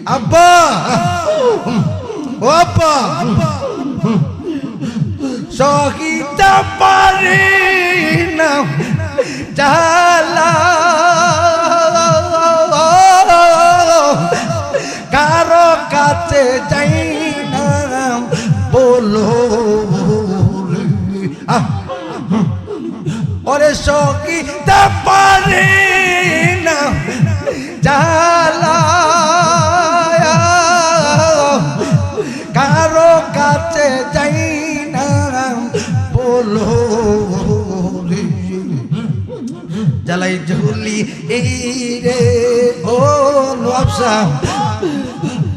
আব্বা ও আব্বা সহিতে পারি না জ্বালা কারো কাছে যাই না বলো ওরে সহিতে পারি না জ্বালা কারো কাছে যাই না বলো জ্বালাই ঝুলি এই রে ও নবসা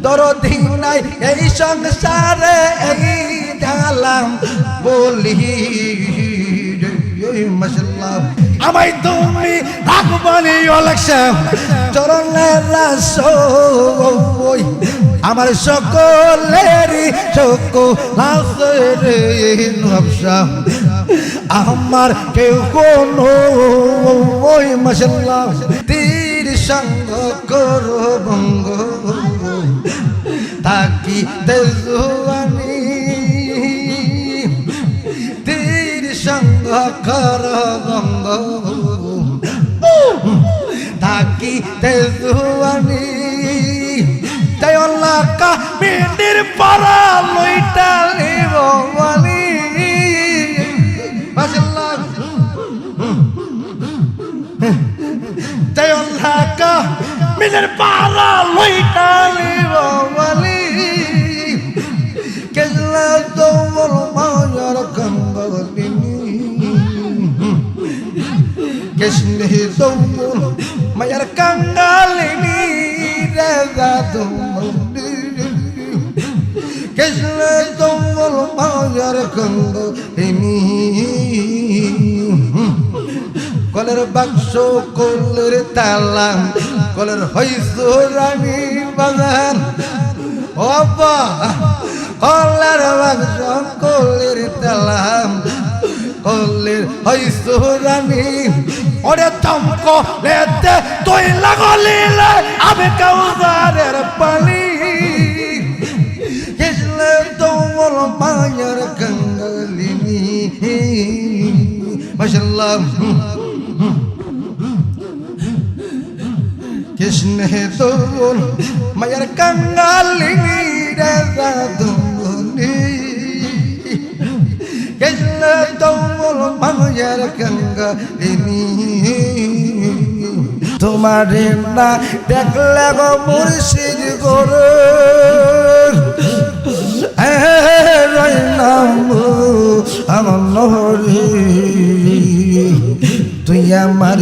দরদি নাই এই সংসারে এই জ্বালাম বলি মাশাআল্লাহ আমায় তুমি রাখবানি ওলাকশাম চরণের রাসূল আমার সকলেরই সকল আছে রে নবসা আমার কেউ কোনো ওই মাশাআল্লাহ তীর সঙ্গ করো বঙ্গ তাকি দেজুয়ানি তীর সঙ্গ করো বঙ্গ তাকি দেজুয়ানি তাইল্লা কা মিন্দির পারা লইটা লিব বলি মাশাআল্লাহ তাইল্লা কা মিন্দির পারা লইটা লিব বলি কেজলা দৌল মায়ার কঙ্গলিনী কৃষ্ণ দৌল মায়ার কঙ্গলিনী রাজা দৌলি কৃষ্ণ দৌল মায়ার কঙ্গলিনী কলের বাক্স কলের তালা কলের হইস রানী বাজান ও বা কলের বাক্স কলের তালা কলের হইস রানী ওরে চমক লেতে তুই লাগলিলে আমি কাউসারের পানি কৃষ্ণ দৌল মায়ার কঙ্গলিনী মাশাআল্লাহ কৃষ্ণ দৌল মায়ার কঙ্গলিনী রাজা দৌলি কৃষ্ণ দৌল মায়ার কঙ্গলিনী তোমারে না দেখলে গো মুর্শিদ গোরে আমার নহরি তুই আমার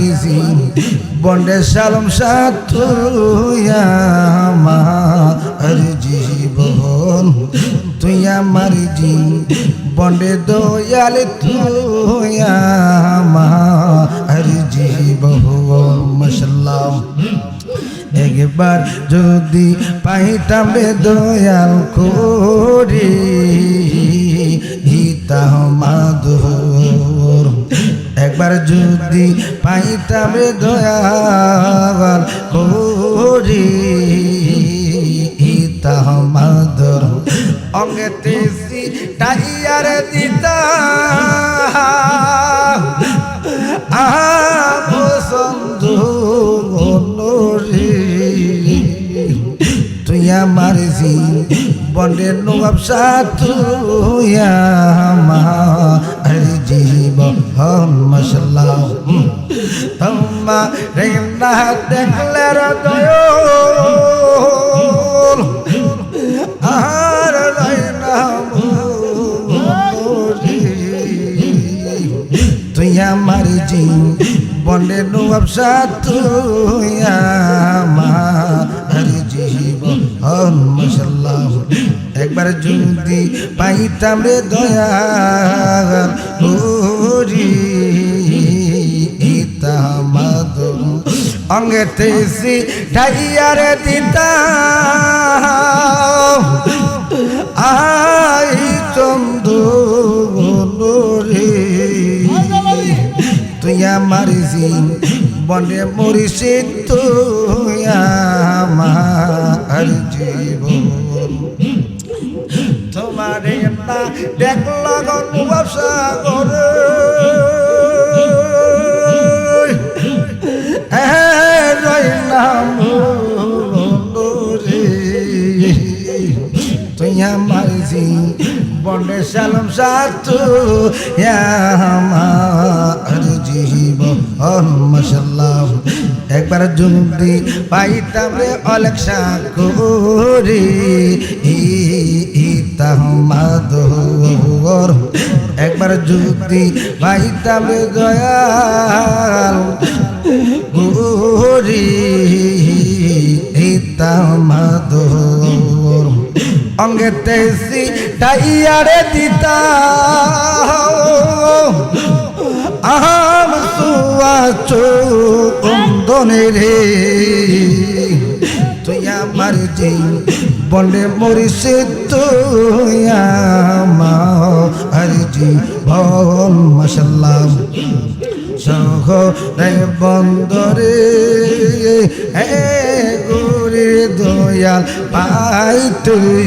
বন্ডে সালম সাথ তুই আমার জীবন তুই আমার বন্ডে দয়াল তুই আমার জীবন মাশাআল্লাহ একবার যদি পাইতাম রে দয়াল করে হিতা মাধুর একবার যদি পাইতাম রে দয়াল করে হিতা মাধুর অঙ্গেতে টাইয়ার দিতা বসন্ধু তুই আমার বন্ডে নবসা তুই আমার জীবন মাশাআল্লাহ তোমারে না দেখলে দয়াল আর রাইনা তুই আমার বন্ডে নবসা তুই আমার জীবন মাশাআল্লাহ একবার যদি পাইতাম রে দয়াল ওরে ইতা মাধু অঙ্গেতে ঢাইয়ার দিতা আই চন্দু রে তুই আমার বন্ডে মরিষে তুই আমার আর জীবন তোমারে না দেখল গঙ্গা করে রইলাম রে তুই আমার বন্ডে সালাম সাতু আমার জীবন মাশাআল্লাহ একবার যদি পাইতাম রে অলেকশা করে তাহমাদর একবার যদি পাইতাম রে দয়াল গোরি তাহমাদর অঙ্গে তেসি টাইয়ারে দিতা আম সুয়াচো অন্দনে রে তুই আমার বন্ডে মরিছে তুই আমার জীবন মাশাআল্লাহ সহ রে বন্দরে হে গুরি দয়াল পাই তুই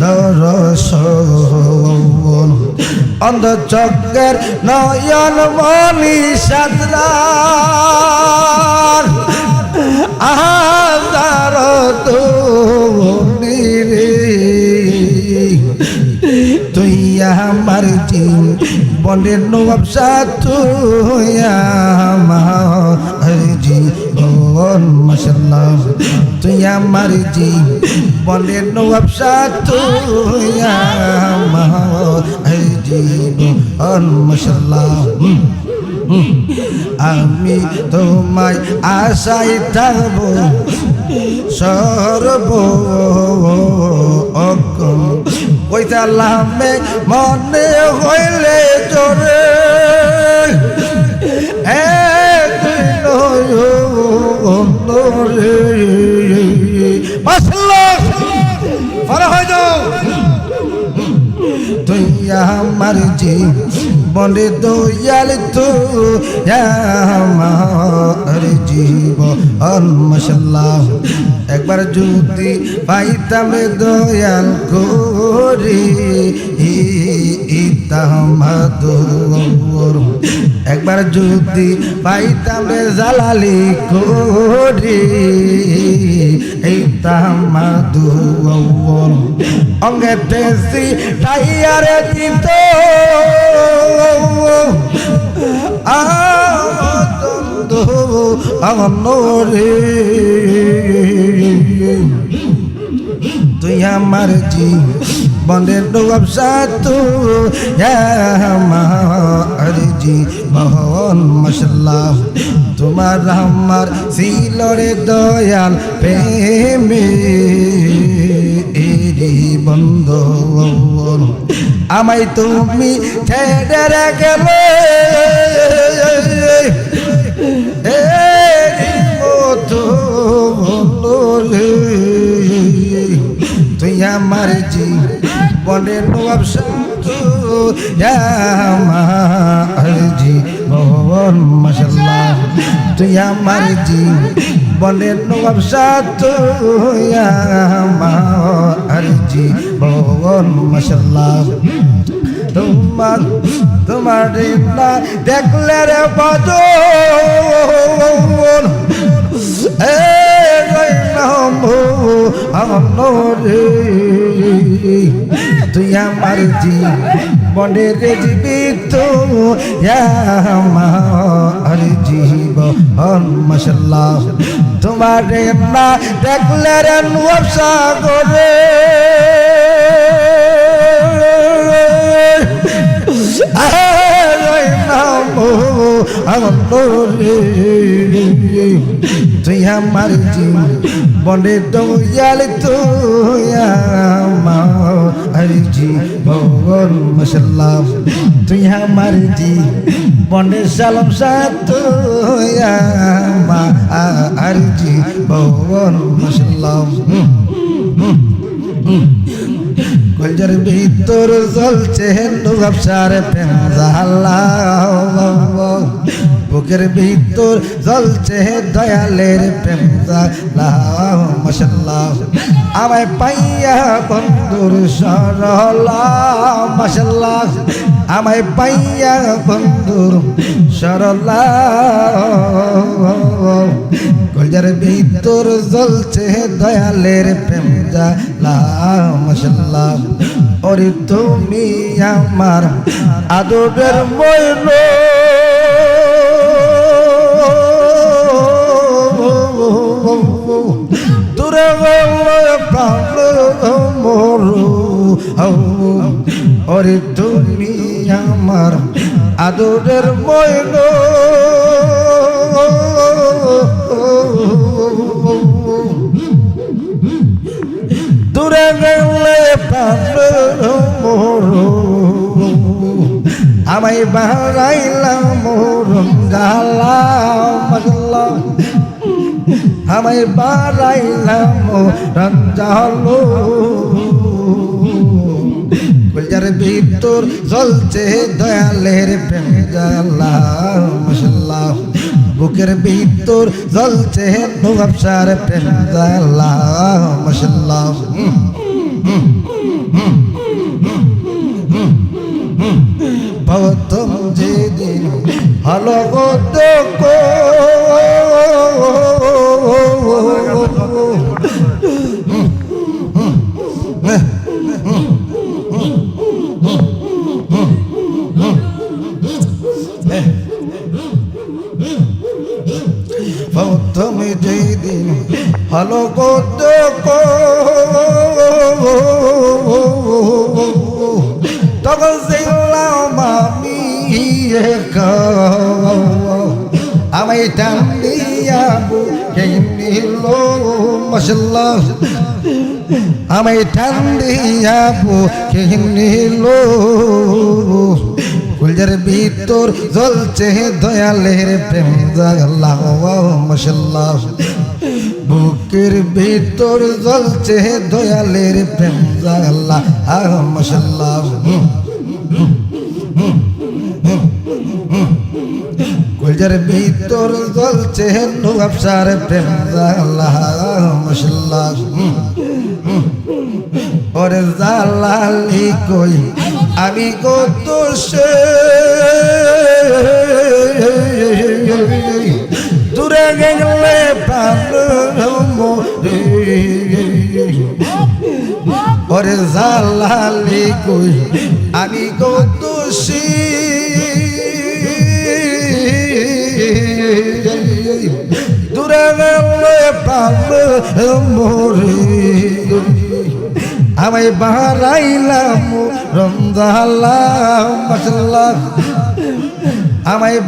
দর্শন অন্ধ চক্রের নয়ন মনি সাদরার আহার রে তুই আমার বন্ডের নবসা তুই আমার জীবন মাশাআল্লাহ তুই আমার বন্ডের নবসা তুই আমার জীবন মাশাআল্লাহ আমি তোমায় আশাই থাকব সর্ব অকম কইতালামে মনে হইলে জোরে তুই আমার বলে দয়াল তুই আমার জীবন মাশাআল্লাহ একবার যদি পাইতাম দয়াল করে তাহমাদর একবার যদি পাইতাম জালালি করে এই তাহমাদর অঙ্গে তেসি টাইয়ারে দিত রে তুই আমার বন্ডের ব্যবসা তুই আমার জীবন মাশাআল্লাহ তোমার আমার সিলরে দয়াল প্রেমে বন্ধু আমায় তুমি ছেড়ে গেলে তুই আমার জীবনের ব্যবসা আমার জীবন মাশাআল্লাহ তুই আমার জীবনের ব্যবসা তুই আমার জীবন মাশাআল্লাহ তোমার না দেখলে রে বদন তুই আমার জীবনের জীবিত আমার জীবন মাশাআল্লাহ তোমার না দেখলে রে নবসা করে তুই আমার জীবনে দয়াল তুই আমার জীবন মাশাআল্লাহ তুই আমার জীবনে সালাম সাত তুই আমার জীবন মাশাআল্লাহ কলজার ভিতর জ্বলছে ব্যবসার প্রেম জালা বুকের ভিতর জ্বলছে দয়ালের প্রেম জ্বালা মাশাআল্লাহ আমায় পাইয়া বন্ধুর সরলা মাশাআল্লাহ আমায় পাইয়া বন্ধুর সরলা কলজার ভিতর জ্বলছে দয়ালের প্রেম জ্বালা মাশাআল্লাহ ওরে তুমি আমার আদরের ময়ূর দূরে গেলে প্রাণ মরু ওরে তুমি আমার আদরের ময়ূর দূরে গেলে প্রাণ মরু আমায় বাড়াইলাম মরম জ্বালা মাশাআল্লাহ আমায় বাড়াইলাম মরম জ্বালো কলজার ভিতর জ্বলছে দয়ালের প্রেম জ্বালা মাশাআল্লাহ বুকের ভিতর জ্বলছে নওয়াবশার প্রেম জ্বালা মাশাআল্লাহ প্রথম যেদিন হলো গো দেখো প্রথম যেদিন হলো গো দেখো তখন ছিলাম আমি আমায় টান দিয়া বুকে নিল মাশাআল্লাহ আমায় টান দিয়া বুকে নিল কলজার ভিতর জ্বলছে দয়ালের প্রেম জ্বালা মাশাআল্লাহ বুকের ভিতর জ্বলছে দয়ালের প্রেম জ্বালা মাশাআল্লাহ কলজার ভিতর জ্বলছে নওয়াবশার প্রেম জ্বালা মাশাআল্লাহ ওরে জালালি কই আমি কত সে দূরে গেলে প্রাণ মরে ওরে জালালি কই আমি কত সে দূরে গেলে প্রাণ মরে আমায় বাড়াইলাম রমজালা মাশাআল্লাহ আমায়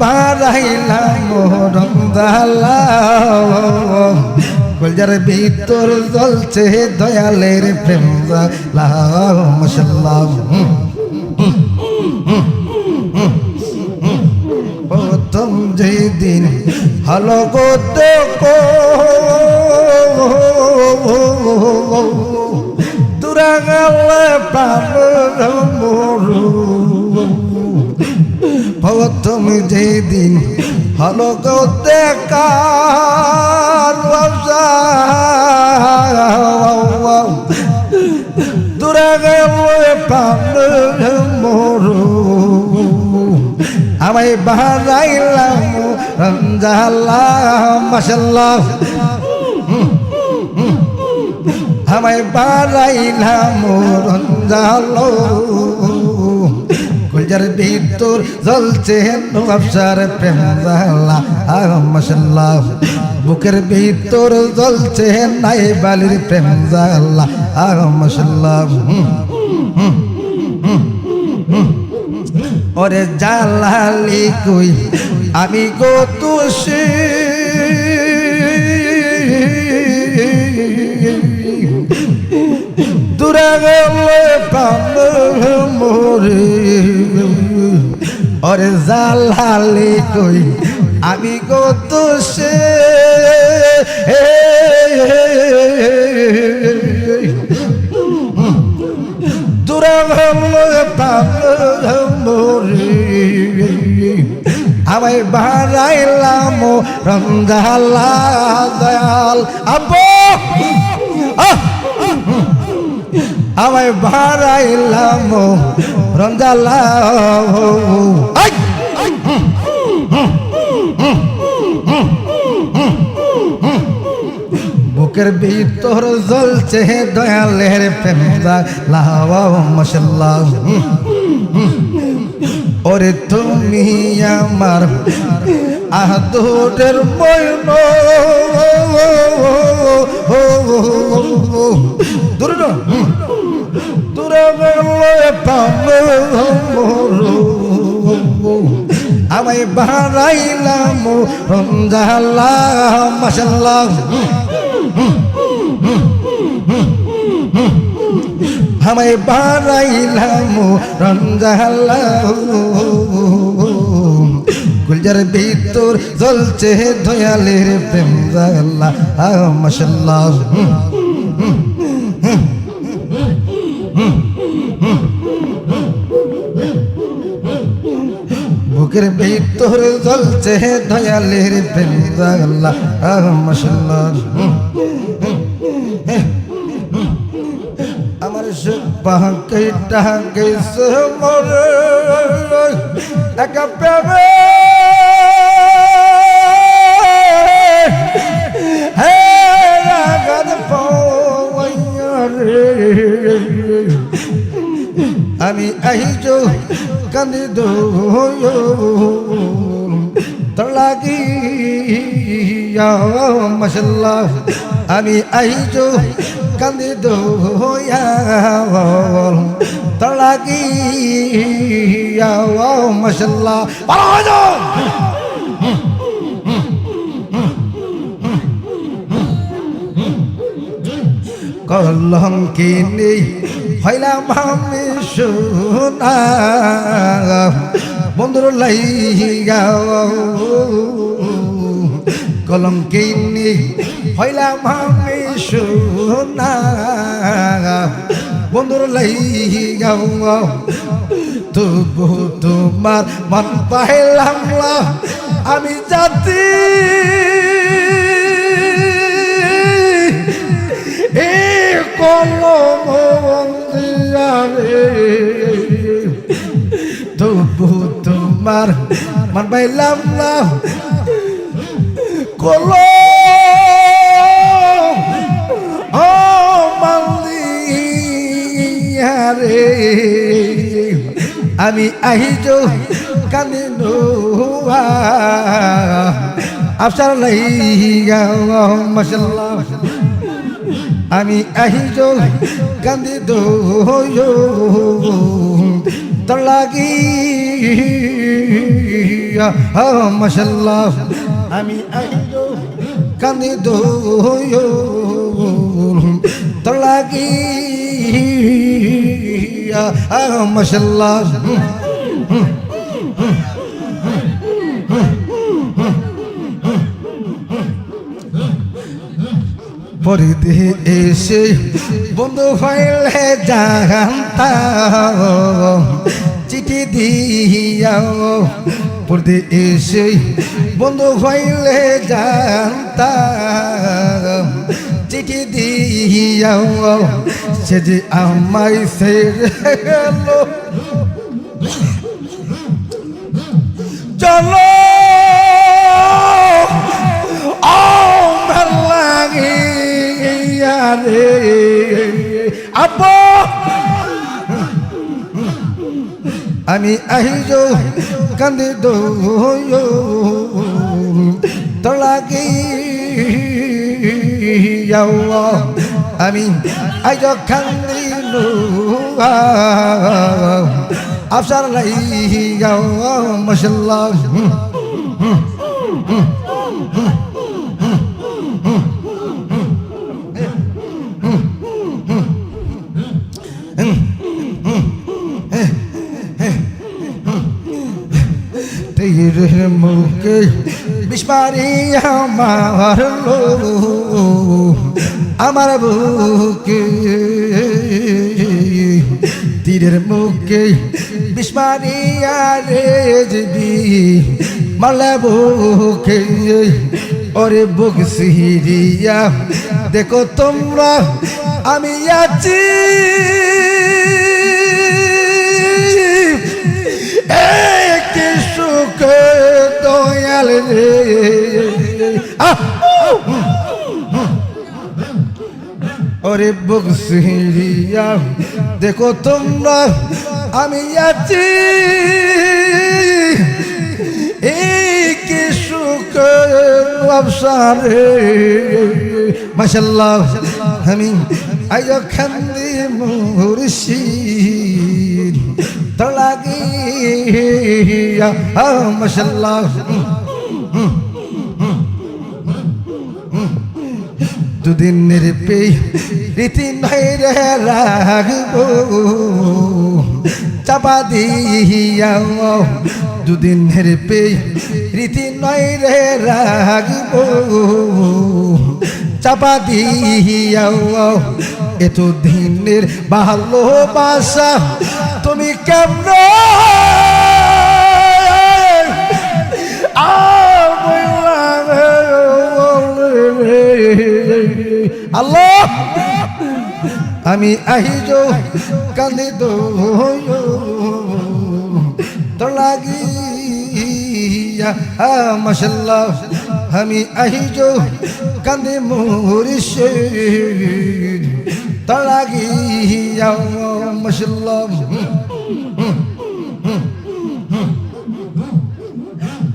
বাড়াইলাম রমজালা কলজার ভিতর জ্বলছে দয়ালের প্রেম জ্বালা মাশাআল্লাহ প্রথম যেদিন হলো গো দেখো দূরে গেলে প্রাণ মরু প্রথম যেদিন হলো গো দেখা দূরে গেলে প্রাণ মরু আমায় বাড়াইলাম জ্বালা মাশাআল্লাহ আমায় বাড়াইলাম জ্বালো কলজার ভিতর জ্বলছে নওয়াবশার প্রেম জ্বালা মাশাআল্লাহ বুকের ভিতর জ্বলছে নাইবালির প্রেম জ্বালা মাশাআল্লাহ ওরে জালালি কই আমি গো তুষি দূরে গেলে প্রাণ মরে ওরে জালালি কই আমি গো তুষি দূরে গেলে প্রাণ মরি আমায় বাড়াইলাম রঞ্জালা দয়াল আব্বু আমায় বাড়াইলাম রঞ্জালা বুকের ভিতর জ্বলছে দয়ালের প্রেম লাওয়া মাশাআল্লাহ ওরে তুমি আমার আদরের ময়ন দূরে দূরে আমায় বাড়াইলাম রঞ্জালা মাশাআল্লাহ আমায় বাড়াইলাম রঞ্জালা গুলজার ভিতর জ্বলছে দয়ালের প্রেম জালা মাশাআল্লাহ বুকের ভিতর জ্বলছে দয়ালের প্রেম জালা মাশাআল্লাহ আমার সুপাকেটা গেছে মরে একা প্রেমে হে রাগাদ পাওয়াইয়া রে আমি আইজো কান্দি দো তোর লাগিয়া মাশাআল্লাহ আমি আইজো কান্দি দো তোর লাগিয়া মাশাআল্লাহ কলঙ্কিনী হইলাম আমি সোনা বন্ধুর লাইগা কলঙ্কিনী হইলাম আমি সোনা বন্ধুর লাইগা তবু তোমার মন পাইলাম না আমি জাতি তবু তোমার মন পাইলাম না কলো ও মালিয়া রে আমি আহিজো কানে নোয়া আফসার লাইগা মাশাআল্লাহ আমি আহিজো কান্দি দো তোর লাগিয়া মাশাআল্লাহ আমি আহিজো কান্দি দো তোর লাগিয়া মাশাআল্লাহ পরিধি এসে বন্ধু হইলে জানতা চিঠি দিয়াও পরিধি এসে বন্ধু হইলে জানতা চিঠি দিয়াও সে যে আমায় ছেড়ে গেল চলো রে আব্বু আমি আহিজো কান্দি দো তোর লাগিয়া আমি আইজো কান্দি আফসার লাইগা মাশাআল্লাহ তীরের মুখে বিস্মারি আমার বুকে তীর পীরের মুখে বিস্মারিয়া রে জিবি মারলে বুকে ওরে বুক সিরিয়া দেখো তোমরা আমি আছি কি সুখ দয়াল রে ওরে বুক সিরিয়া দেখো তোমরা আমি আছি কি সুখ আফসারে মাশাআল্লাহ আমি আয়ো খান্দি মুর্শিদ তো লাগিয়া মাশাআল্লাহ দুদিনের পে রীতি নাই রে রাখবো চাপা দিয়া দুদিনের পে রীতি নয় রে রাখবো চাপা দিয়া এত দিনের ভালোবাসা তুমি কেমন আল্লাহ আমি আহিজো কান্দি দো তো লাগিয়া মাশাআল্লাহ আমি আহিজো কান্দি মুর্শিদ তো লাগিয়া মাশাআল্লাহ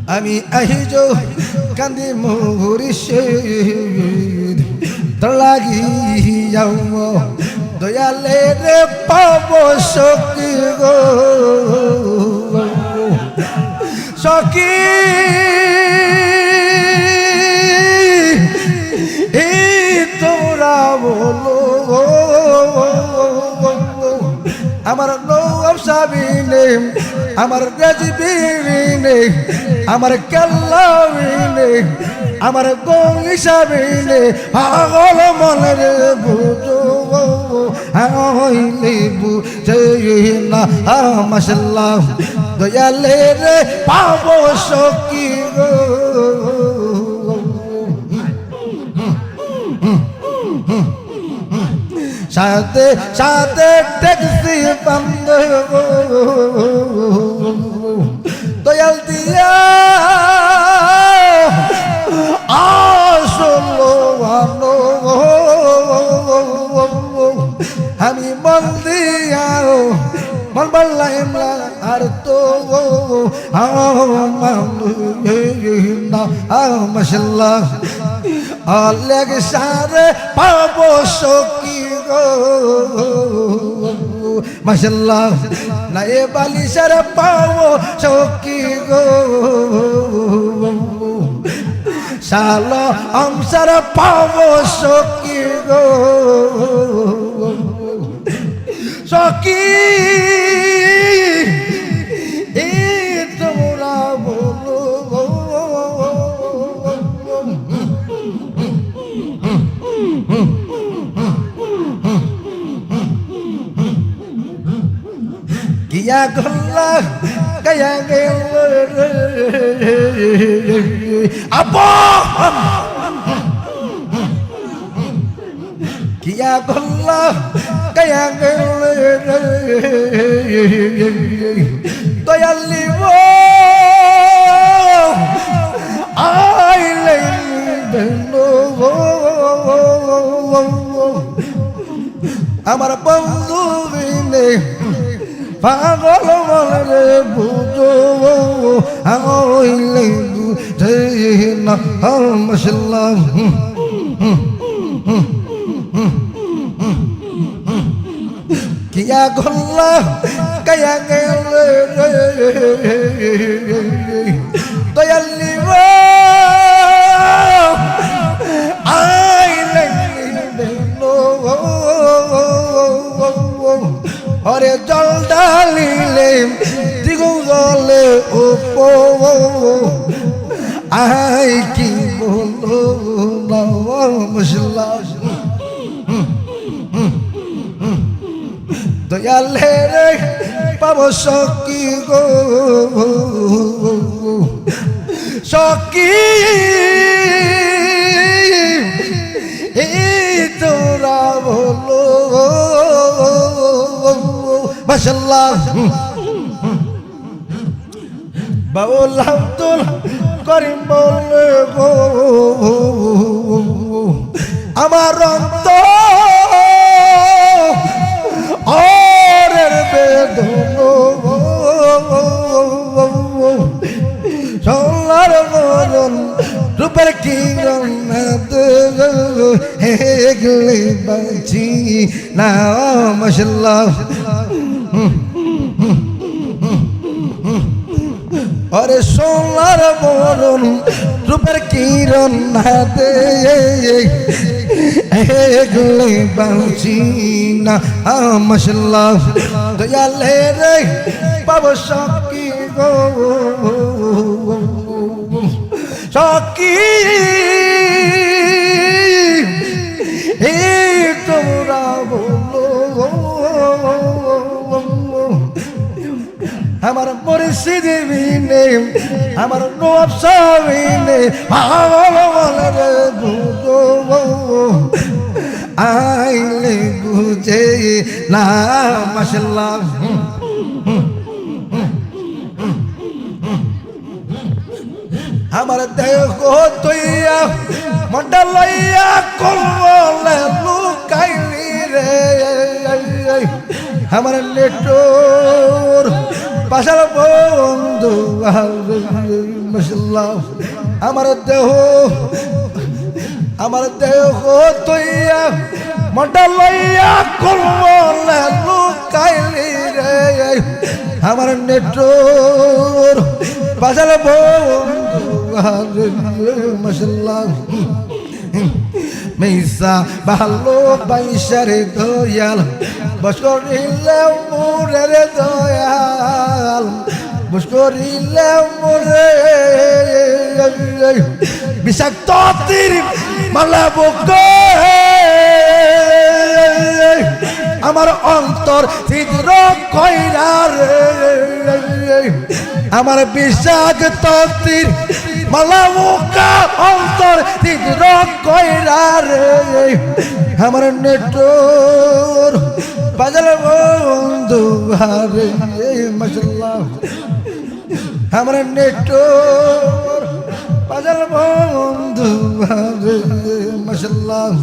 আমি আহিজো কান্দি মুর্শিদ তো লাগিয়া দয়ালে রে পাব সখী গো সখী তোমরা বলো আমার নৌব সাবিনে আমার রাজবীরিনে আমার কাল্লাবিনে আমার গঙ্গি সাবিনে পাগল মনের বুঝো হইলে বুঝে না মাশাআল্লাহ দয়ালে রে পাব সখী গো সাথে সাথে ট্যাক্সি বন্ধ দয়াল দিয়া আসলো আলো আমি মন দিয়া মন বললাম আর তো মাশাআল্লাহ আলেগ সারে পাবো সখী গো মাশাআল্লাহ নায়ে বালি সারে পাবো সখী গো শালো আমসার পাবো সখী গো সখী তোমরা বলো কিয়া গল্লা গয়া গেল আপা কিয়া গল্লা গয়া গেল দয়ালি আইলে আমার বন্ধু বিনে পাগল মনে বুঝো হইলে বুঝে না মাশাআল্লাহ কিয়া গল্লা গয়া গেল দয়ালি আইলে হরে জল ডালিলে দিগু জলে ওপো আই কি বলো মাশাআল্লাহ দয়ালে রে পাব সখী গো সখী এই তোরা বলো মাশাআল্লাহ বাউল আব্দুল করিম বলে গো আমার অন্তর ওরের বেদনা সোনার মরণ রূপের কিরণ হেগলে বাঁচি না মাশাআল্লাহ আরে সোনার মরণ রূপের কিরণ হাতে হেগলে বাঁচি না মাশাআল্লাহ দয়ালে রে পাব সখী গো সখী এই তোরা বলো আমার পরিস্থিতি বিনে আমার নবসা বিনে ভালো আইলে বুঝে না মাশাআল্লাহ আমার দেহ তুইয়া মনটা লইয়া করলে লুকাইলি রে আমার নেটোর পাশার বন্ধু মাশাআল্লাহ আমার দেহ তুইয়া মনটা লইয়া করলে লুকাইলি রে আমার নেটোর পাশার বন্ধু মাশাআল্লাহ মিসা ভালো বাইশারে দয়াল বস করিলে মোরে রে দয়াল বস করিলে মোরে বিষাক্ত তীর মালা বুকে আমার অন্তর ছিদ্র কইরা রে আমার বিষাক্ত তীর মালা বুকে অন্তর ছিদ্র কইরা রে আমার নেটোর বাজার বন্ধু হারে মাশাআল্লাহ আমার নেটোর বাজার বন্ধু হারে মাশাআল্লাহ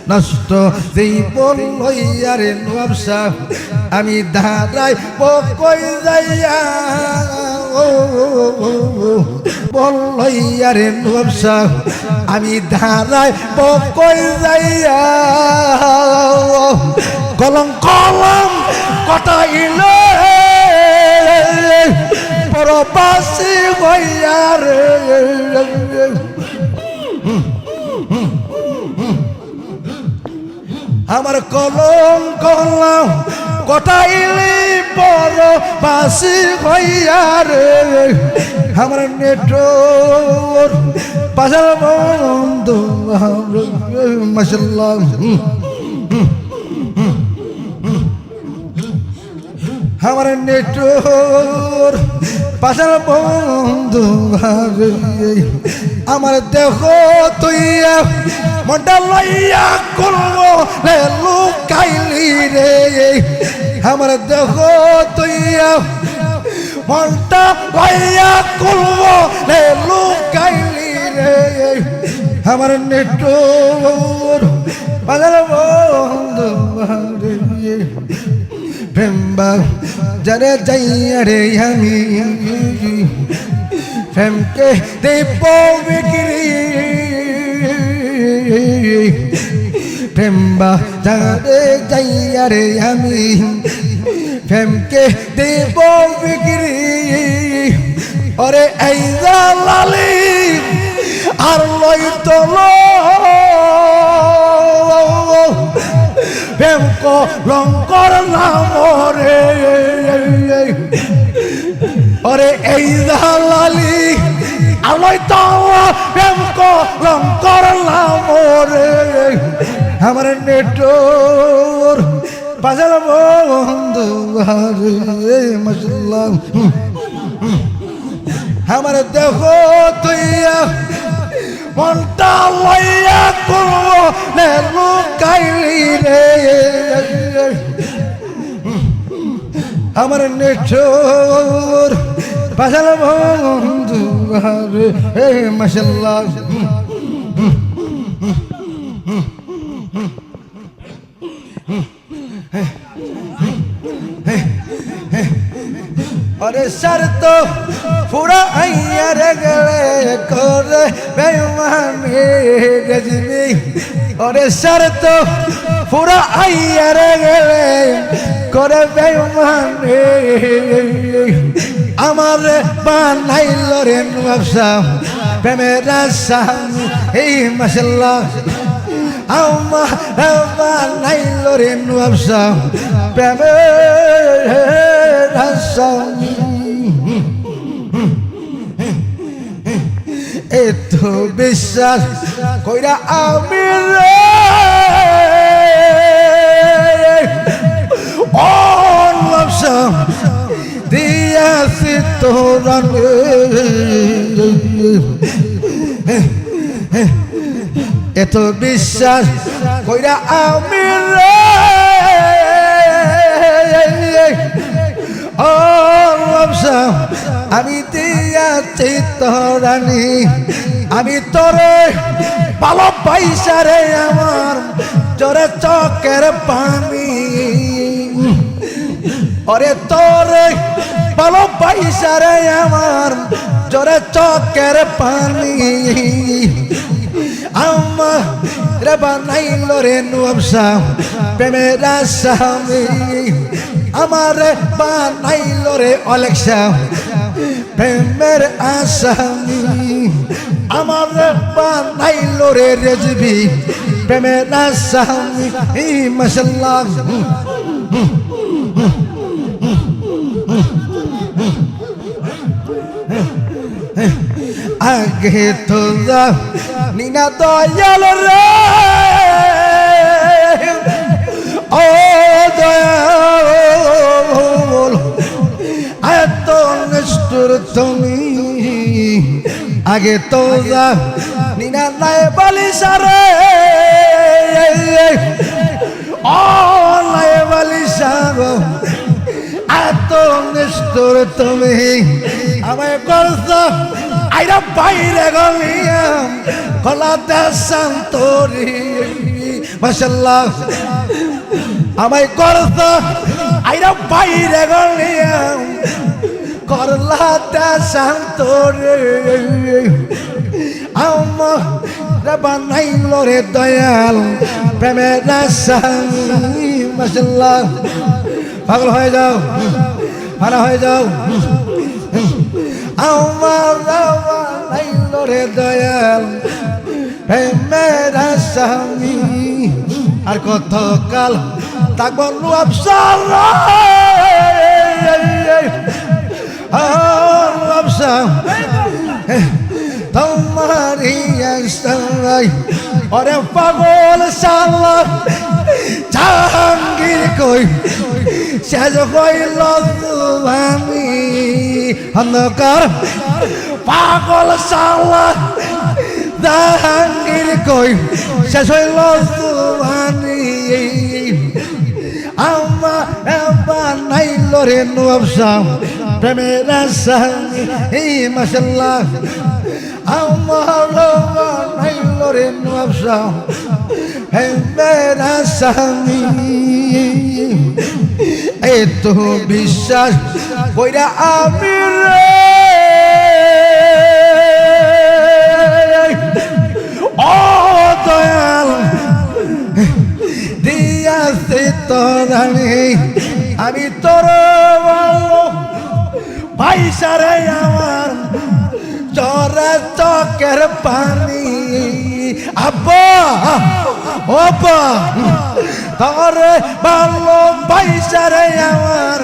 নষ্ট জীবন লইয়া রে নবসা আমি ধারাই পকই যাইয়া বল লইয়া রে নবসা আমি ধারাই পকই যাইয়া কলম কলম কটাইলে পরবাসী হইয়া রে আমার কলম কলম কটাইলি পরবাসী হইয়া রে আমার নেটোর পাশার বন্ধু মাশাআল্লাহ আমার নেটোর পাশার বন্ধু আমার দেহ তুইয়া মনটা লইয়া করবো লুকাইলি রে আমার দেহ তুইয়া মনটা লইয়া করবো লুকাইলি রে আমার নেটোর পাশার বন্ধু প্রেমবা যারে যাইয়া রে আমি প্রেমকে দেব বিক্রি প্রেমবা যারে যাইয়া রে আমি প্রেমকে দেব বিক্রি ওরে এই জালালি আর লই তোলো প্রেম কলঙ্কর নাম রে ওরে এই জালালি আলোয় তো প্রেম কলঙ্কর নাম রে আমার নেটোর পাশাল বন্ধু রে মাশাল্লাহ আমার দেখো তুইয়া মনটা লইয়া করবো লুকাইলি রে আমার নেঠোর পাশাল বন্ধু রে মাশাল্লাহ अरे सर तो पूरा अय्यर गले करे बेईमानी गजबी अरे सर तो पूरा अय्यर गले करे बेईमानी আমার বানাইল রে নবসা প্রেমের স্বামী এই মাশাআল্লাহ আমার বানাইল রে নবসা প্রেমের স্বামী এত বিশ্বাস কইরা আমি রে ও নবসা দিয়াছি তোরা এত বিশ্বাস কইরা আমি রে ও নবসা আমি দিয়াছি তোরানি আমি তোরে ভালো পয়সা রে আমার জোরে চোখের পানি ওরে তোরে ভালো পয়সা রে আমার জোরে চোখের পানি আমার রে বানাইল রে নবসা প্রেমের স্বামী আমার বানাইল রে অলেক্সা প্রেমের আসামি আমার বানাইল রে রেজবি প্রেমের আসামি মাশাআল্লাহ আগে তো নিনা দয়াল রে ও দয়াল এত নিষ্ঠুর তুমি আগে তো নিনা নাই বালিশারে ও নাই বালিশার এত নিষ্ঠুর তুমি আমায় করছ আইরা বাইরে গলিয়াম গলাতে শান্তরি মাশাআল্লাহ আমায় করছ আইরা বাইরে গলিয়াম গলাতে শান্তরি আমার বানাইল রে দয়াল প্রেমের স্বামী মাশাআল্লাহ পাগল হয়ে যাও ভালো হয়ে যাও আমার বানাইল রে দয়াল প্রেমের স্বামী আর কত কাল থাকবো নবসার নবসা তোমারি একসাই ওরে পাগল শালা জাহাঙ্গীর কই শেষ হইল আমি অন্ধকার পাগল শালা জাহাঙ্গীর কই শেষ হইল আমি আমার বানাইল রে নবসা প্রেমের স্বামী মাশাআল্লাহ আমার বানাইল রে নবসা প্রেমের স্বামী এত বিশ্বাস কইরা আমি রে ও দয়াল দিয়াছি তোরানি আমি তোর পয়সা রে আমার চরে চোখের পানি আব্বা ওপা তোরে ভালো পয়সা রে আমার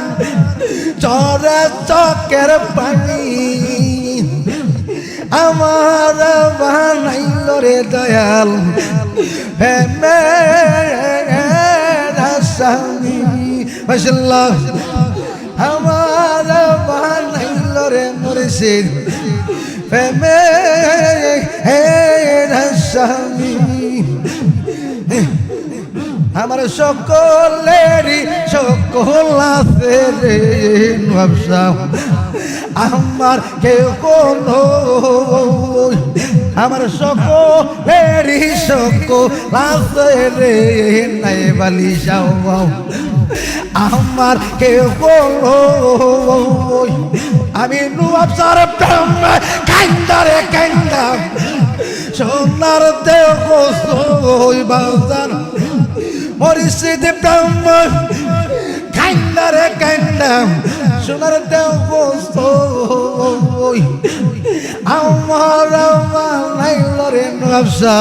চরে চোখের পানি আমার বানাইল রে দয়াল প্রেমের স্বামী মাশাআল্লাহ আমার বানাইল রে মুর্শিদ প্রেমে হে রাসামি আমার সকলেরই সকল আছে রে নবসা আমার কেউ কোনো আমার সকলেরই সকল আছে রে নাই বালিশাও আমার কেউ কোনো আমি নবসার প্রেম কান্দারে কান্দা সোনার দেহ সই বাজার মুর্শিদ প্রেম কান্দারে কান্দা সোনার দেহ সই আমার নাইল রে নবসা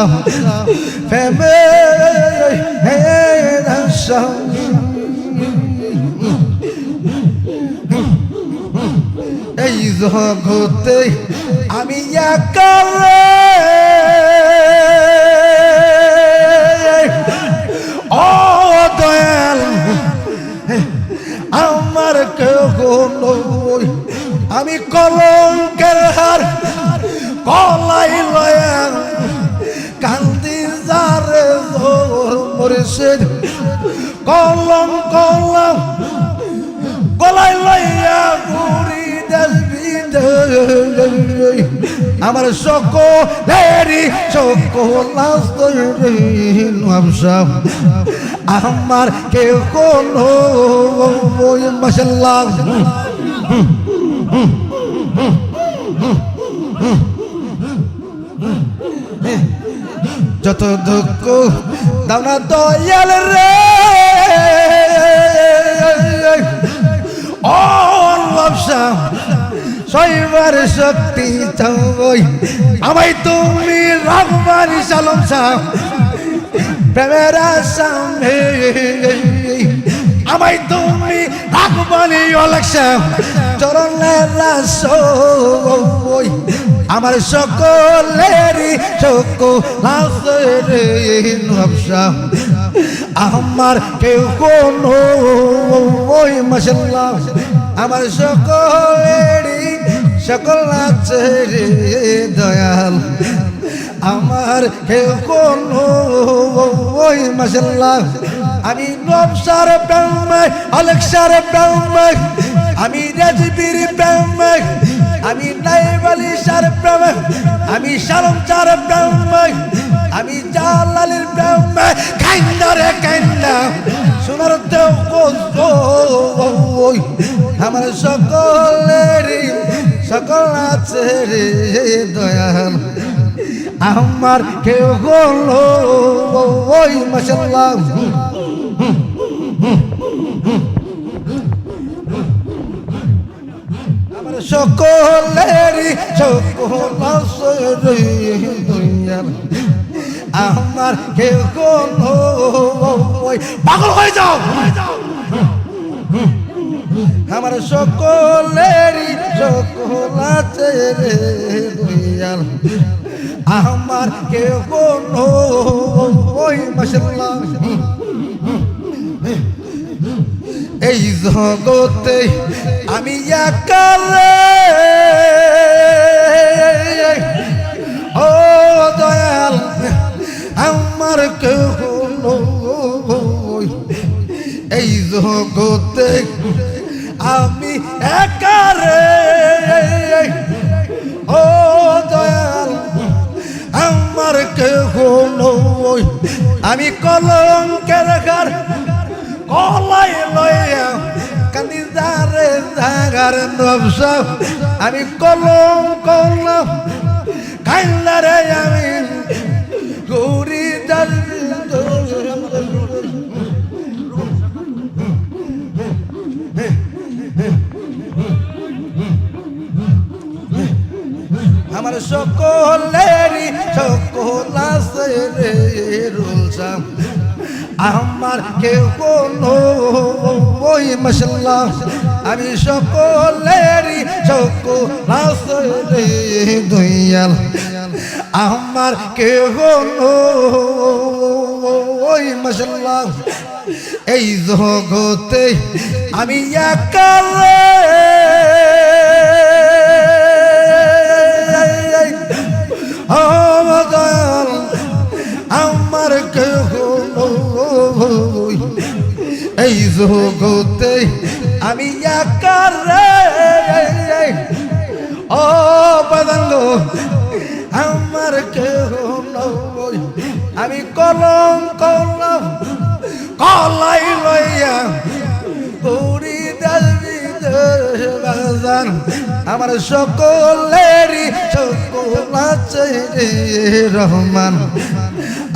প্রেমে হে রাসা এই জগতে আমি একা ও দয়াল আমার কেউ নই আমি কলঙ্কের হার কলাই লয়া কান্দি যারে মুর্শিদ কলম কলম কলাই লইয়া ঘুরি আমার সকলেরই সকল নবসা আমার কেউ কোনো মাশাআল্লাহ যত দুঃখ দাও না দয়াল রে ও নবসা সইবার শক্তি চাই আমায় তুমি রাখবানি সালাম সাহ প্রেমের সামনে আমায় তুমি রাখবানি অলক্ষা চরণের রাসই আমার সকলেরই সকল রে নবসা আমার কেউ কোনো ওই মাশাআল্লাহ আমার সকলেরই সকল আছে রে দয়াল আমার কেউ কোনো ওই মাশাআল্লাহ আমি নবসার প্রেমে অলক্ষার প্রেমে আমি রাজবীর প্রেমে আমি নাইবালিশার প্রেমে আমি শালমচার প্রেমে আমি জালালের প্রেমে কান্দারে কান্দা সোনার দেহ আমার সকলেরই সকল আছে রে দয়াল আমার কেউ হলো ওই মাশাআল্লাহ আমার সকলেরই সকল আছে রে দয়াল আমার কেউ হলো ওই পাগল হয়ে যাও আমার সকলেরই সকল আছে রে দয়াল আমার কেউ কোনো ওই মাশাআল্লাহ এই জগতে আমি একা ও দয়াল আমার কেউ কোনো এই জগতে আমি একা ও দয়াল আমার কেউ নই আমি কলঙ্কের ঘর কলাই লইয়া কান্দি যারে জাগার নবসা আমি কলম কলম কান্দারে আমি গৌরী আমার সকলেরই সকল আছে রে রুলসাম আমার কেউ কোনো ওই মাশাআল্লাহ আমি সকলেরই সকল আছে রে দয়াল আমার কেউ কোনো ওই মাশাআল্লাহ এই জগতে আমি একা আমার কেহ এই জগতে আমি একা ও বাদাঙ্গো আমার কেহ নই আমি কলম কলম কলাই লইয়া পুরি দাল আমার সকলেরই সকল আছে রে রহমান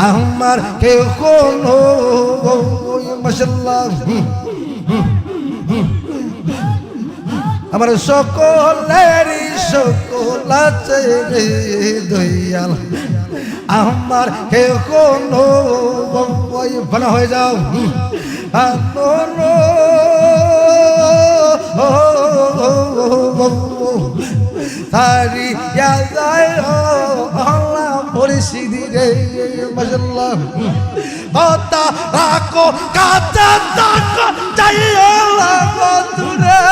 আমার কেহ নই মাশাআল্লাহ আমার সকলেরই সকল আছে রে দয়াল আমার কেহ নই ভালো হয়ে যাও হারিয়া যায় আল্লাহ পরিস্থিতি রে মাশাআল্লাহ কথা রাখো কাছে থাকো চাইলা দূরে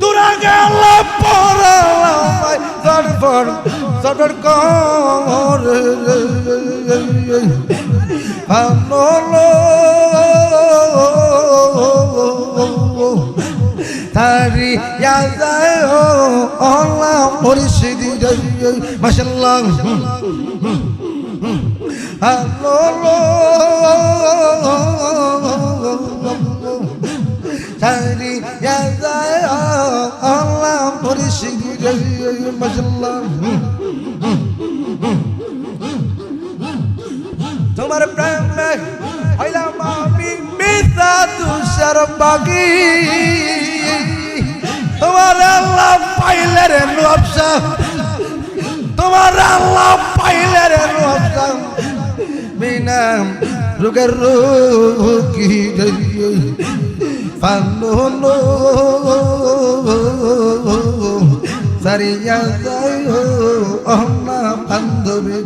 দূরে গেল পড়ালাম জড়ফড় জড় কর ভালো তারি যায় আল্লাহ পরিস্থিতি মাশাআল্লাহ ভালো তারি যায় আল্লাহ পরিস্থিতি মাশাআল্লাহ তোমার প্রেমে হইলাম আমি মিথ্যা তুষার বাগি তোমার আল্লাহ পাইলে রে নবসা তোমার আল্লাহ পাইলে রে নবসা বিনা রোগের রোগী পানো সারিয়া যায় অহনা বান্ধবী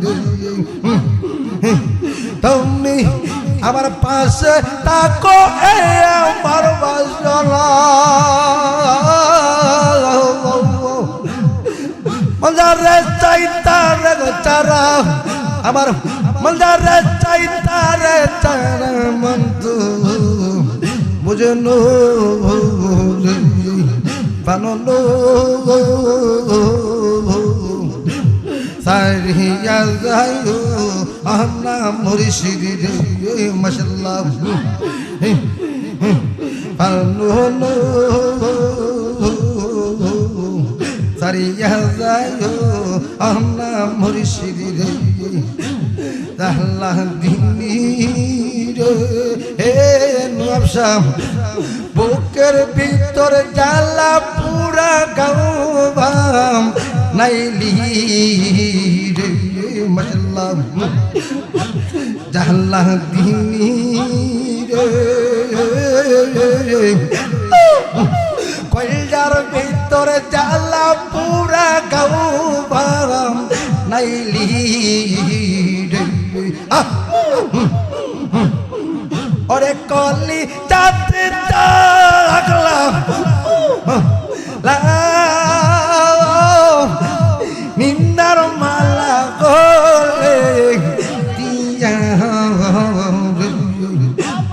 তুমি আমার পাশে তাকো আমার বাসনা মঞ্জারে চাইতারে চারা আমার মঞ্জারে চাইতারে চারা মন্তু বুঝনো বানলো সারিয়া যায় আহনা মুর্শিদি রে মাশাআল্লাহ বানলো সারিয়া যায় আহনা মুর্শিদি রে আল্লাহ দিনী রে হে নবসা বুকের ভিতর জ্বালা পুরা গাওবাম নাইলি রে মাশাআল্লাহ জ্বালা দিনী রে কইলার ভিতর জ্বালা পুরা গাওবাম নাইলি রে ওরে কলি চাতে লাগলা নিন্দার মালা গোলে দিয়া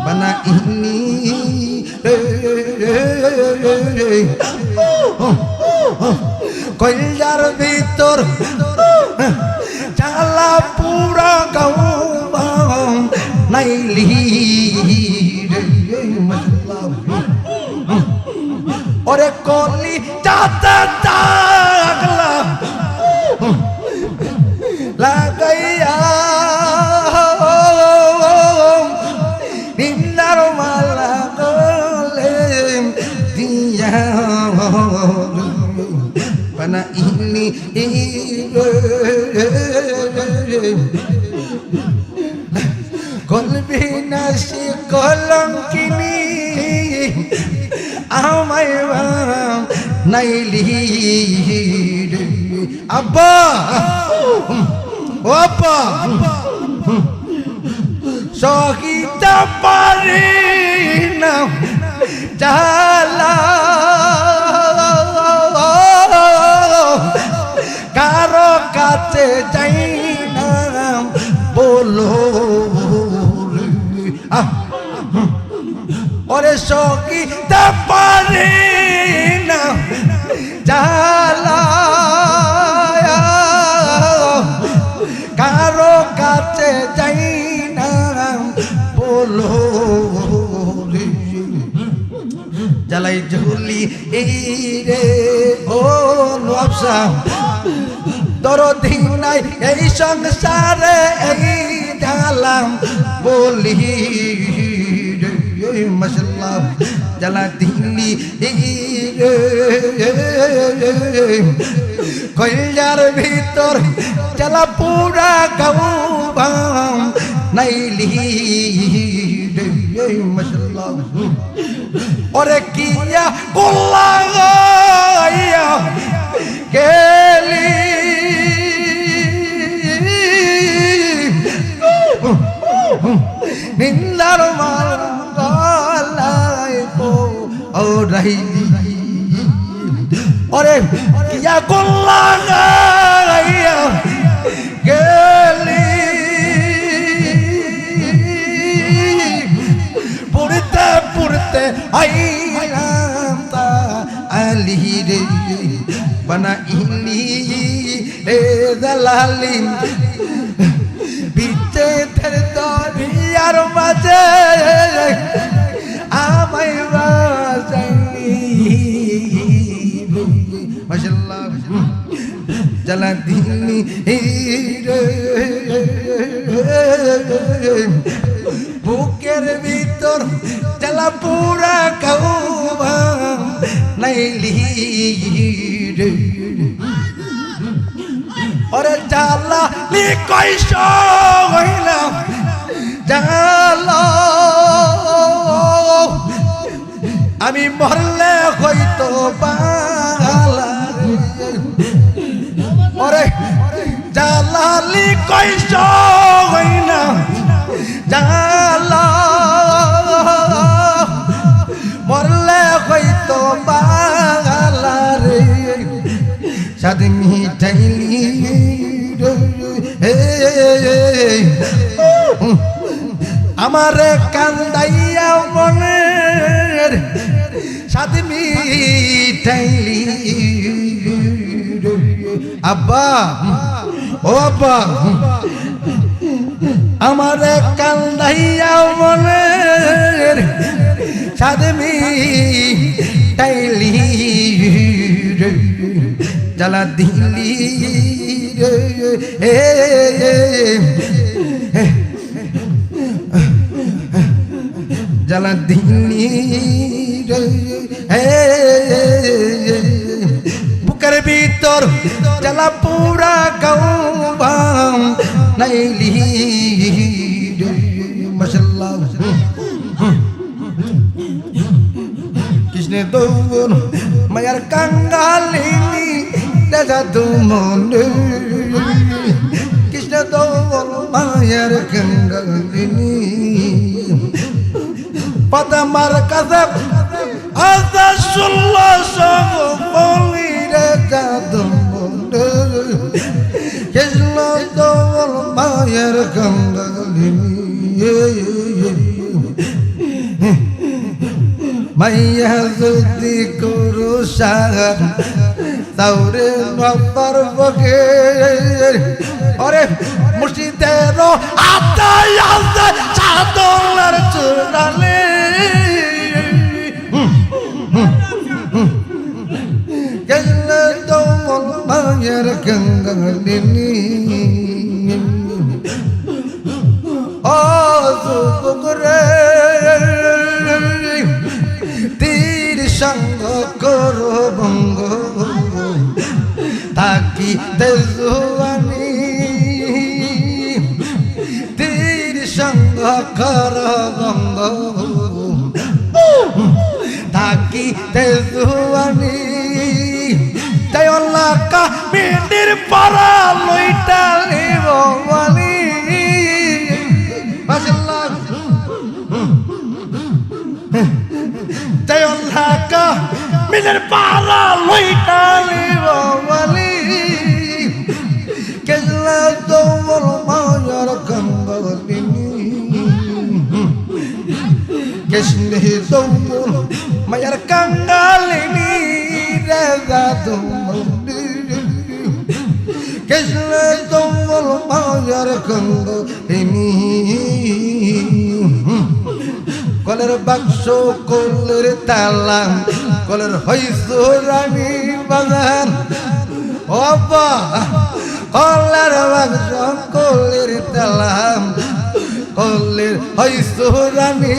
বানা ইনি কইলার ভিতর চালা পুরা গাও নাইলি ওরে কলি চাতে লাগলা লাগাইয়া নিন্দার মালা গলে দিয়া বানা ইনি কলবি নাসি কলঙ্কিনী আমায় নাইলি আব্বা ও আব্বা সহিতে পারি না জ্বালা কারো কাছে যাই না বলো ওরে সহিতে পারি না জ্বালা কারো কাছে যাই না বলো জ্বালাই ঝুলি এই রে ও নবসা দরদি নাই এই সংসারে এই জ্বালাম বলি মশলা জ্বালা দিলি কইলার ভিতর জ্বালা পুরা গাও নাইলি মশলা ওরে কিয়া গোল্লা গেলি নিন্দার মালাই ও রাইলি ওরে কিয়া গোল্লা গেলি পুরতে পুরতে আইলাম তা আলি রে বানা ইলি রে দালালি বিতে ধর দরিয়ার মাঝে আমায় বাজাইলি মাশাআল্লাহ জ্বালা দিলি বুকের ভিতর জ্বালা পুরা গাওয়া নাইলি রে ওরে জ্বালা লি কইস হইলাম জ্বালা আমি মরলে হইতো বালা ওরে জ্বালালি কইস হইলাম জ্বালা মরলে হইতো বালা রে সাদ মিঠাইলি আমারে কান্দাইয়া মনের সাদ মিঠাইলি আব্বা ও আব্বা আমারে কান্দাইয়া মনের সাদ মিঠাইলি জ্বালা দিলি জ্বালা দিলি বুকের ভিতর জ্বালা পুরা গাও নাইলি মাশাআল্লাহ কৃষ্ণ দৌন মায়ার কাঙ্গালিনী দেখা তুমন কৃষ্ণ দৌন মায়ার কাঙ্গালিনী পদমার কাছে আজা শুনলো সব বলি রে যাদম কৃষ্ণ দৌন মায়ার কাঙ্গালিনী মাইয়া যদি করু সার তাওরে নবর বগে ওরে মুর্শিদের আতায় আছে চাদর চুরালে গেল দমন মায়ের গঙ্গালিনী ও সুপুরে তীর সঙ্গ করো বঙ্গ তাকি দেজুয়ানি তীর সঙ্গ করো বঙ্গ তাকি দেজুয়ানি জয়ল্লা কা মিনির পারা লইটা লিব দৌল মায়ার কাঙ্গালিনী রে জাদু কৃষ্ণ দৌল মায়ার কাঙ্গালিনী কলের বাক্স কলের তালা কলের হইস রানী বাজার ও বা কলের বাক্স কলের তালা কলের হইস রানী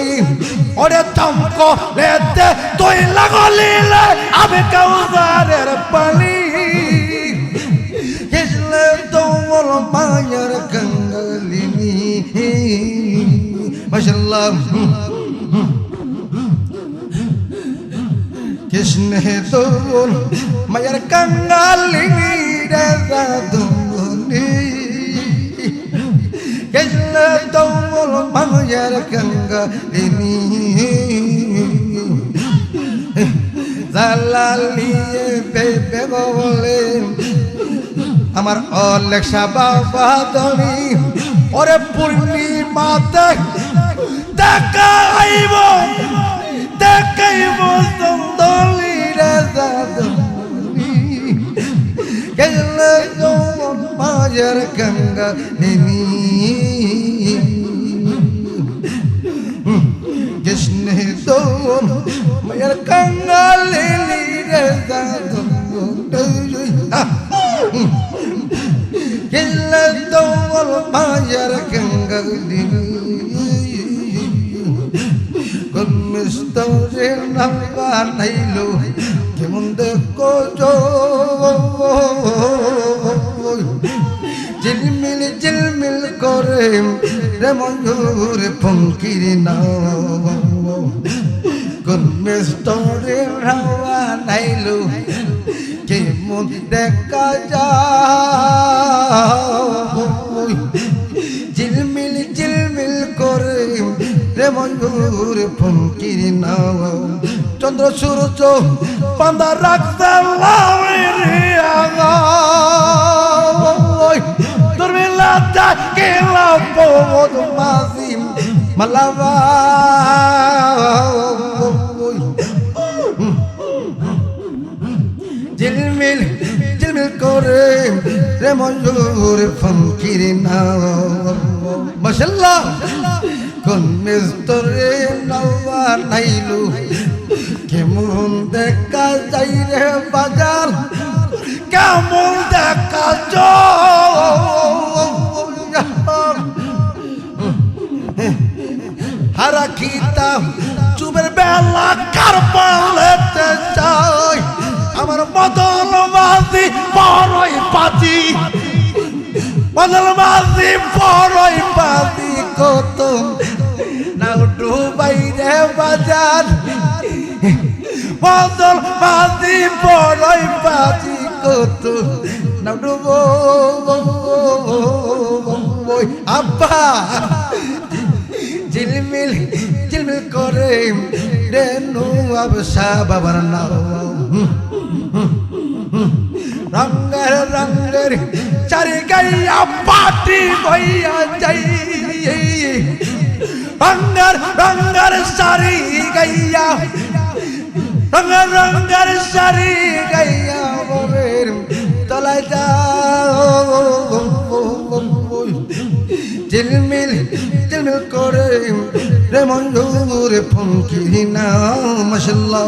ওরে চমক লেতে তুই লাগলিলে আমি কাউসারের পানি কৃষ্ণ দৌল মায়ার কাঙ্গালিনী মাশাআল্লাহ কৃষ্ণ দৌল মায়ার কাঙ্গালিনী রে জাদুনি কৃষ্ণ দৌল মায়ার কাঙ্গালিনী জালালিয়ে বেবে বলে আমার অলেখা বাবা তুমি ওরে পূর্ণিমাতে দেখাইব সুন্দরী রে জাদুনি কৃষ্ণ দৌল মায়ার কাঙ্গালিনী কৃষ্ণ দৌল মায়ার কাঙ্গালিনী রে জাদুনি কৃষ্ণ দৌল মায়ার কাঙ্গালিনী মিস্তরে নাম্বা নাইলো কেমন দেখো ঝিলমিল ঝিলমিল করে রে ময়ূর পঙ্কির নাও কোন মিস্তরে নাম্বা নাইলো কেমন দেখা যায় ঝিলমিল ঝিলমিল করে রে ময়ূর পঙ্কির নাও চন্দ্র সূর্য বাঁধা রাখতে তোর মিলাটা কেলা পদ মাঝি মালাবা ঝিলমিল ঝিলমিল করে রে ময়ূর পঙ্কির নাও মাশাআল্লাহ কোন মিস্তরে নাওয়া নাইলু কেমন দেখা যাই রে বাজার কেমন দেখা হারা খিতাম চুবের বেলা কার পালেতে চাই আমার বদল মাঝি বড়ই পাতি বদল মাঝি বড়ই পাতি কত নাও ডুবাইরে বাজার বদল মাঝি বড়ই পাতি কত নাও ডুবো আব্বা ঝিলমিল ঝিলমিল করে রেনু আবসা বাবার নাও রঙের রঙের চারি গাইয়া পাটি বইয়া যাই রঙের রঙের সারি গাইয়া রঙের রঙের সারি গাইয়া ববের তলায় যাও ঝিলমিল ঝিলমিল করে রে ময়ূর পঙ্কির নাও মাশাআল্লাহ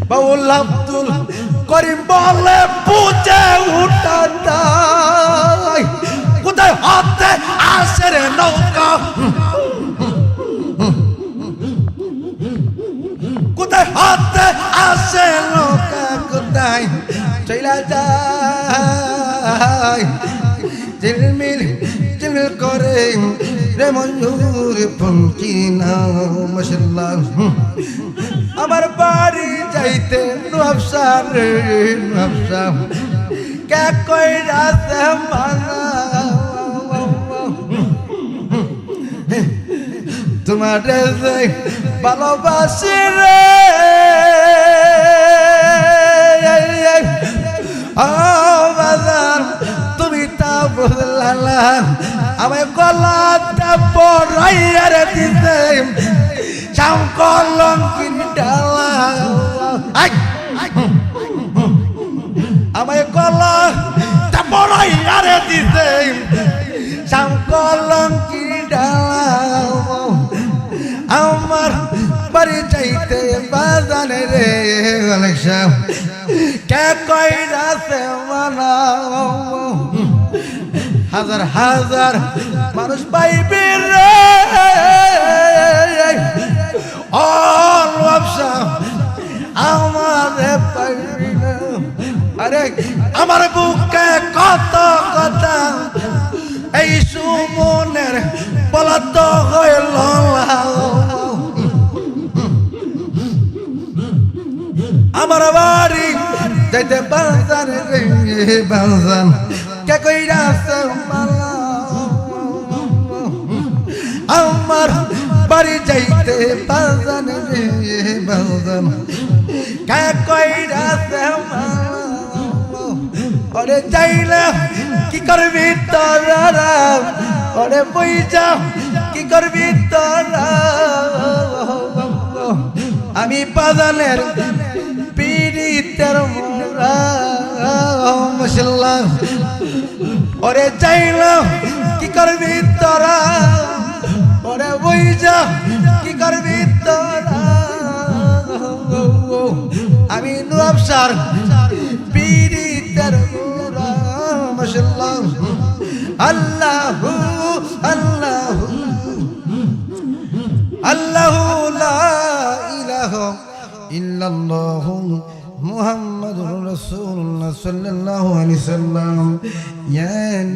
বাউল আব্দুল করিম বলে বুঝে উঠা যায় কোথায় হাতে আসে রে নৌকা কোথায় হাতে আসে নৌকা কোথায় চইলা যায় ঝিলমিল ঝিলমিল করে রে ময়ূর পঙ্কি নাও মাশাআল্লাহ আমার বাড়ি যাইতে নবসা রে নবসা কে কই রাতে মানা তোমার রে ভালোবাসি রে তুমি তা বদলালা আমায় গলাটা পরাইয়া রে দিতে শ্যাম কলঙ্কির ডালা আই আমায় কলা বড়াই আরে দিছে শ্যাম কলঙ্কির ডালা আমার বাড়ি চাইতে বাজানে রে অনেক শ্যাম কে কইরাছে মানা হাজার হাজার মানুষ পাইবে রে আমারে পাইবি না আরে আমার বুকে কত কথা এই সুমনের বলা তো হইল আমার বাড়ি যাইতে বাজান রে বাজান কে কইরা আমার বাড়ি যাইতে বাজান রে বাজান কে কইরা ওরে যাইলে কি করবি তোরা ওরে বইজা কি করবি তোরা আমি বাজানের পীড়িতের মোরা মাশাআল্লাহ ওরে যাইলে কি করবি তোরা ওরে বইজা কি করবি তোরা আমি নবসার পীড়িতের মোরা মাশাআল্লাহ আল্লাহু আল্লাহু আল্লাহু লা ইলাহা ইল্লাল্লাহু মুহাম্মাদুর রাসূলুল্লাহ সাল্লাল্লাহু আলাইহি ওয়াসাল্লাম ইয়া